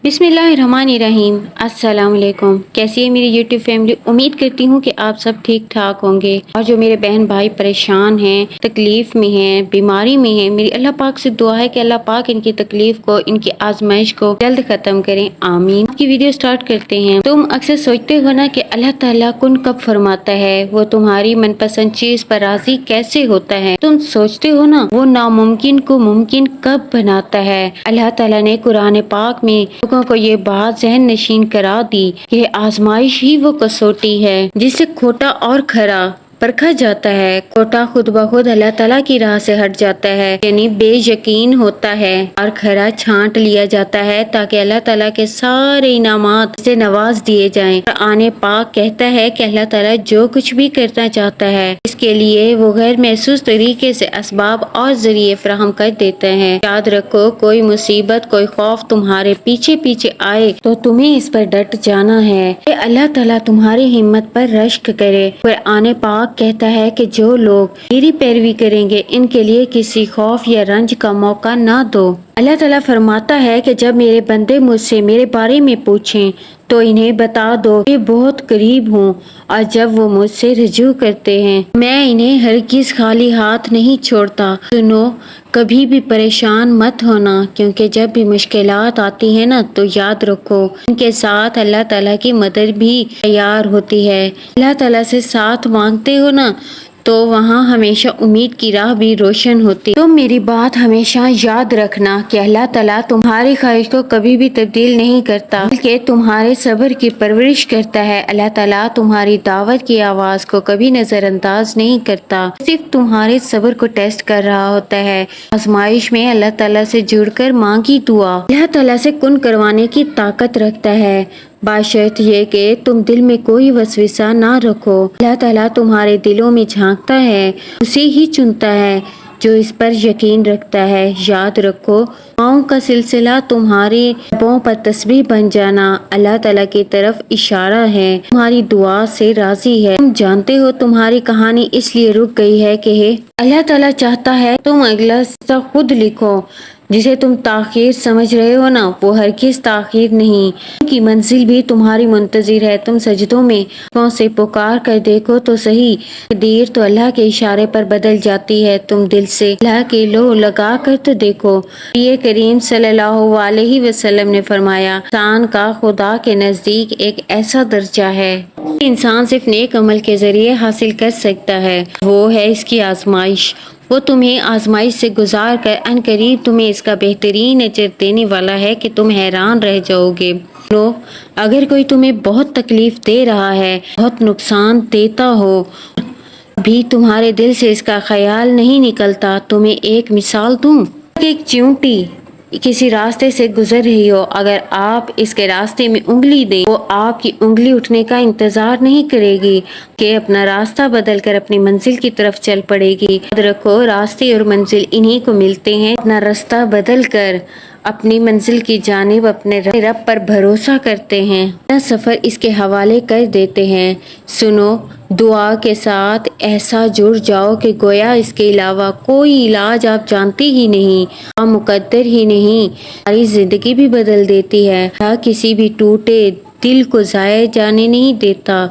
बिस्मिल्लाहिर्रहमानिर्रहीम। अस्सलाम वालेकुम। कैसी है मेरी यूट्यूब फैमिली? उम्मीद करती हूँ कि आप सब ठीक ठाक होंगे। और जो मेरे बहन भाई परेशान हैं, तकलीफ़ में हैं, बीमारी में हैं, मेरी अल्लाह पाक से दुआ है कि अल्लाह पाक इनकी तकलीफ़ को, इनकी आजमाइश को जल्द ख़त्म करें, आमीन। की वीडियो स्टार्ट करते हैं। तुम अक्सर सोचते हो ना कि अल्लाह ताला कुन कब फरमाता है, वो तुम्हारी मनपसंद चीज़ पर राज़ी कैसे होता है। तुम सोचते हो ना वो नामुमकिन को मुमकिन कब बनाता है। अल्लाह ताला ने कुरान पाक में लोगों को ये बात ज़हन नशीन करा दी कि आजमाइश ही वो कसौटी है जिससे खोटा और खरा परखा जाता है। खोटा खुद ब खुद अल्लाह ताला की राह से हट जाता है, यानी बेयकीन होता है, और खरा छांट लिया जाता है ताकि अल्लाह ताला के सारे इनामात से नवाज दिए जाएं। कुरान पाक कहता है कि अल्लाह ताला जो कुछ भी करना चाहता है इसके लिए वो गैर महसूस तरीके से असबाब और जरिए फराहम कर देते हैं। याद रखो, कोई मुसीबत, कोई खौफ तुम्हारे पीछे पीछे आए तो तुम्हें इस पर डट जाना है कि अल्लाह ताला तुम्हारी हिम्मत पर रश्क करे। कुरान पाक कहता है कि जो लोग मेरी पैरवी करेंगे इनके लिए किसी खौफ या रंज का मौका ना दो। अल्लाह ताला फरमाता है कि जब मेरे बंदे मुझसे मेरे बारे में पूछें तो इन्हें बता दो कि बहुत करीब हूँ, और जब वो मुझसे रजू करते हैं मैं इन्हें हरगिज़ खाली हाथ नहीं छोड़ता। सुनो, कभी भी परेशान मत होना, क्योंकि जब भी मुश्किलात आती है ना तो याद रखो उनके साथ अल्लाह ताला की मदद भी तैयार होती है। अल्लाह ताला से साथ मांगते हो ना तो वहाँ हमेशा उम्मीद की राह भी रोशन होती। तुम मेरी बात हमेशा याद रखना कि अल्लाह ताला तुम्हारी ख्वाहिश को कभी भी तब्दील नहीं करता, बल्कि तुम्हारे सब्र की परवरिश करता है। अल्लाह ताला तुम्हारी दावत की आवाज़ को कभी नज़रअंदाज नहीं करता, सिर्फ तुम्हारे सब्र को टेस्ट कर रहा होता है। आजमाइश में अल्लाह ताला से जुड़कर मांगी दुआ अल्लाह ताला से कुन करवाने की ताकत रखता है, बाशर्त ये कि तुम दिल में कोई वसविसा ना रखो। अल्लाह ताला तुम्हारे दिलों में झांकता है, उसे ही चुनता है जो इस पर यकीन रखता है। याद रखो, दुआओं का सिलसिला तुम्हारे लबों पर तस्बीह बन जाना अल्लाह ताला की तरफ इशारा है, तुम्हारी दुआ से राजी है। तुम जानते हो तुम्हारी कहानी इसलिए रुक गई है कि अल्लाह ताला चाहता है तुम अगला हिस्सा खुद लिखो। जिसे तुम ताखीर समझ रहे हो ना वो हरगिज़ ताखीर नहीं, की मंजिल भी तुम्हारी मुंतजिर है। तुम सजदों में कौन से पुकार कर देखो तो सही, देर तो अल्लाह के इशारे पर बदल जाती है। तुम दिल से अल्लाह की लो लगा कर तो देखो। ये करीम सल्लल्लाहु अलैहि वसल्लम ने फरमाया, इंसान का खुदा के नज़दीक एक ऐसा दर्जा है इंसान सिर्फ नेक अमल के जरिए हासिल कर सकता है, वो है इसकी आजमाइश। वो तुम्हें आजमाइश से गुजार कर अनकरीब तुम्हें इसका बेहतरीन अजर देने वाला है कि तुम हैरान रह जाओगे। लो, अगर कोई तुम्हें बहुत तकलीफ दे रहा है, बहुत नुकसान देता हो, भी तुम्हारे दिल से इसका ख्याल नहीं निकलता, तुम्हें एक मिसाल दूं। एक चींटी किसी रास्ते से गुजर रही हो, अगर आप इसके रास्ते में उंगली दें वो आपकी उंगली उठने का इंतजार नहीं करेगी कि अपना रास्ता बदलकर अपनी मंजिल की तरफ चल पड़ेगी। याद रखो, रास्ते और मंजिल इन्हीं को मिलते हैं। अपना रास्ता बदल कर अपनी मंजिल की जानिब अपने रब पर भरोसा करते हैं, अपना सफर इसके हवाले कर देते हैं। सुनो, दुआ के साथ ऐसा जुड़ जाओ कि गोया इसके अलावा कोई इलाज आप जानते ही नहीं, मुकद्दर ही नहीं, हमारी जिंदगी भी बदल देती है। किसी भी टूटे दिल को ज़ाया जाने नहीं देता।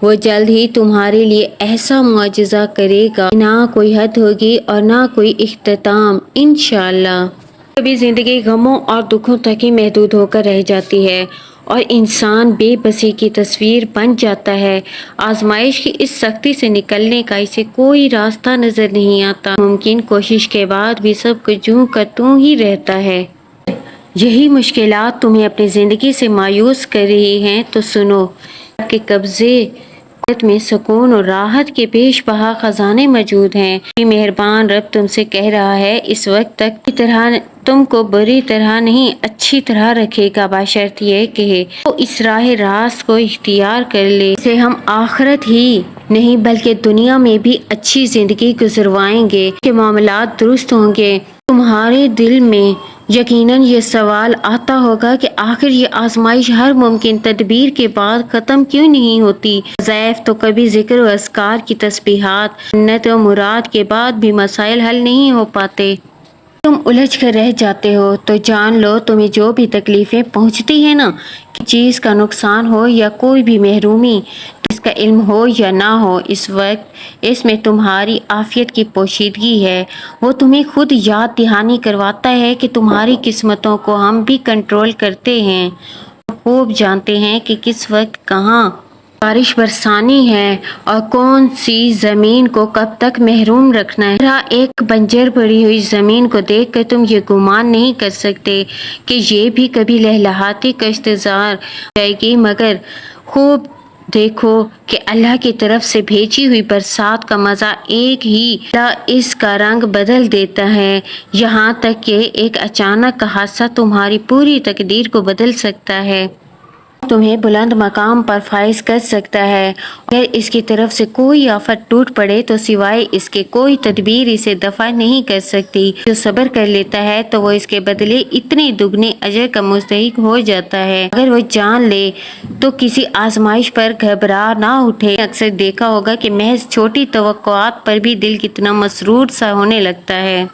वो जल्द ही तुम्हारे लिए ऐसा मुआजिज़ा करेगा, ना कोई हद होगी और ना कोई इख्तिताम, इंशाअल्लाह। कभी जिंदगी गमों और दुखों तक ही महदूद होकर रह जाती है और इंसान बेबसी की तस्वीर बन जाता है। आजमाइश की इस सख्ती से निकलने का इसे कोई रास्ता नजर नहीं आता। मुमकिन कोशिश के बाद भी सब कुछ यूं का त्यों ही रहता है। यही मुश्किलात तुम्हें अपनी जिंदगी से मायूस कर रही हैं तो सुनो, आपके कब्जे में सुकून और राहत के पेश बहा खजाने मौजूद हैं। मेहरबान रब तुमसे कह रहा है, इस वक्त तक की तरह तुमको बुरी तरह नहीं अच्छी तरह रखेगा, बाशर्त ये कि तो इस राह रास्त को इख्तियार कर ले। इसे हम आखिरत ही नहीं बल्कि दुनिया में भी अच्छी जिंदगी गुजरवाएंगे के मामलात दुरुस्त होंगे। तुम्हारे दिल में यकीनन ये सवाल आता होगा कि आखिर ये आजमाइश हर मुमकिन तदबीर के बाद ख़त्म क्यों नहीं होती। ज़ैफ़ तो कभी जिक्र व अस्कार की तस्बीहात, मन्नत व मुराद के बाद भी मसाइल हल नहीं हो पाते। تم الجھ کر رہ جاتے ہو تو جان لو تمہیں جو بھی تکلیفیں پہنچتی ہیں نا، چیز کا نقصان ہو یا کوئی بھی محرومی، اس کا علم ہو یا نہ ہو، اس وقت اس میں تمہاری عافیت کی پوشیدگی ہے۔ وہ تمہیں خود یاد دہانی کرواتا ہے کہ تمہاری قسمتوں کو ہم بھی کنٹرول کرتے ہیں، خوب جانتے ہیں کہ کس وقت کہاں بارش برسانی ہے اور کون سی زمین کو کب تک محروم رکھنا ہے۔ ایک بنجر پڑی ہوئی زمین کو دیکھ کر تم یہ گمان نہیں کر سکتے کہ یہ بھی کبھی لہلہاتی کشتزار جائے گی، مگر خوب دیکھو کہ اللہ کی طرف سے بھیجی ہوئی برسات کا مزہ ایک ہی اس کا رنگ بدل دیتا ہے، یہاں تک کہ ایک اچانک کا حادثہ تمہاری پوری تقدیر کو بدل سکتا ہے، تمہیں بلند مقام پر فائز کر سکتا ہے۔ اگر اس کی طرف سے کوئی آفت ٹوٹ پڑے تو سوائے اس کے کوئی تدبیر اسے دفع نہیں کر سکتی۔ جو صبر کر لیتا ہے تو وہ اس کے بدلے اتنے دگنے اجر کا مستحق ہو جاتا ہے۔ اگر وہ جان لے تو کسی آزمائش پر گھبرا نہ اٹھے۔ اکثر دیکھا ہوگا کہ محض چھوٹی توقعات پر بھی دل کتنا مسرور سا ہونے لگتا ہے،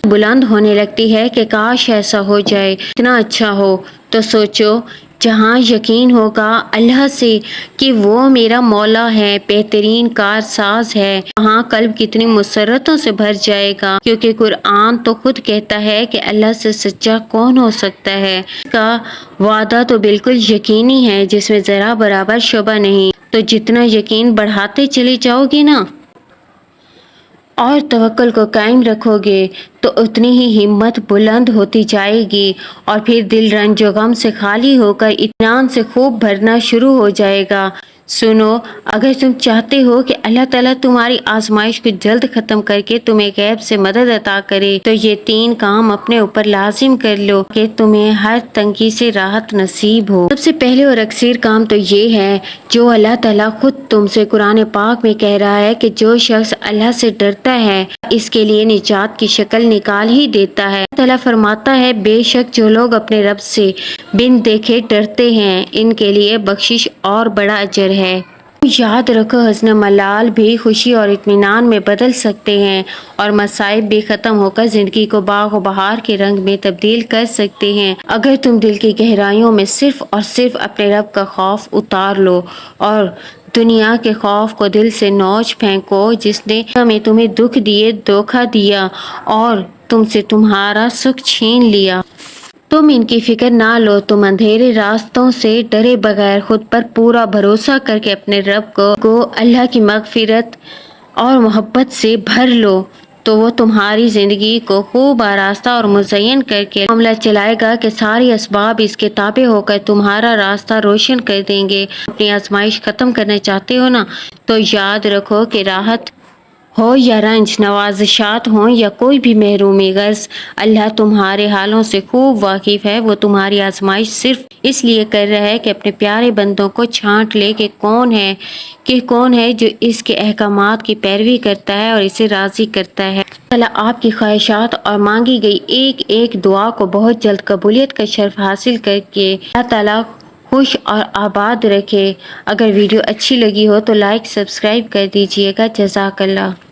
بلند ہونے لگتی ہے کہ کاش ایسا ہو جائے، اتنا اچھا ہو۔ تو سوچو، جہاں یقین ہوگا اللہ سے کہ وہ میرا مولا ہے، بہترین کار ساز ہے، وہاں قلب کتنی مسرتوں سے بھر جائے گا، کیونکہ قرآن تو خود کہتا ہے کہ اللہ سے سچا کون ہو سکتا ہے، اس کا وعدہ تو بالکل یقینی ہے جس میں ذرا برابر شبہ نہیں۔ تو جتنا یقین بڑھاتے چلے جاؤ گے نا اور توکل کو قائم رکھو گے تو اتنی ہی ہمت بلند ہوتی جائے گی، اور پھر دل رنج و غم سے خالی ہو کر اطمینان سے خوب بھرنا شروع ہو جائے گا۔ سنو، اگر تم چاہتے ہو کہ اللہ تعالیٰ تمہاری آزمائش کو جلد ختم کر کے تمہیں غیب سے مدد عطا کرے تو یہ 3 کام اپنے اوپر لازم کر لو کہ تمہیں ہر تنگی سے راحت نصیب ہو۔ سب سے پہلے اور اکثر کام تو یہ ہے جو اللہ تعالیٰ خود تم سے قرآن پاک میں کہہ رہا ہے کہ جو شخص اللہ سے ڈرتا ہے اس کے لیے نجات کی شکل نکال ہی دیتا ہے۔ اللہ تعالیٰ فرماتا ہے، بے شک جو لوگ اپنے رب سے بن دیکھے ڈرتے ہیں ان کے لیے بخشش اور بڑا اجر ہے۔ یاد رکھو، حزن ملال بھی خوشی اور اطمینان میں بدل سکتے ہیں، اور مصائب بھی ختم ہو کر زندگی کو باغ و بہار کے رنگ میں تبدیل کر سکتے ہیں، اگر تم دل کی گہرائیوں میں صرف اور صرف اپنے رب کا خوف اتار لو اور دنیا کے خوف کو دل سے نوچ پھینکو، جس نے میں تمہیں دکھ دیے، دھوکہ دیا اور تم سے تمہارا سکھ چھین لیا۔ تم ان کی فکر نہ لو، تم اندھیرے راستوں سے ڈرے بغیر خود پر پورا بھروسہ کر کے اپنے رب کو اللہ کی مغفرت اور محبت سے بھر لو، تو وہ تمہاری زندگی کو خوب آراستہ اور مزین کر کے معاملہ چلائے گا کہ ساری اسباب اس کے تابع ہو کر تمہارا راستہ روشن کر دیں گے۔ اپنی آزمائش ختم کرنا چاہتے ہو نا، تو یاد رکھو کہ راحت ہو یا رنج، نوازشات ہوں یا کوئی بھی محرومی، غرض اللہ تمہارے حالوں سے خوب واقف ہے۔ وہ تمہاری آزمائش صرف اس لیے کر رہا ہے کہ اپنے پیارے بندوں کو چھانٹ لے کہ کون ہے جو اس کے احکامات کی پیروی کرتا ہے اور اسے راضی کرتا ہے۔ اللہ آپ کی خواہشات اور مانگی گئی ایک ایک دعا کو بہت جلد قبولیت کا شرف حاصل کر کے اللہ تعالیٰ خوش اور آباد رکھے۔ اگر ویڈیو اچھی لگی ہو تو لائک سبسکرائب کر دیجیے گا۔ جزاک اللہ۔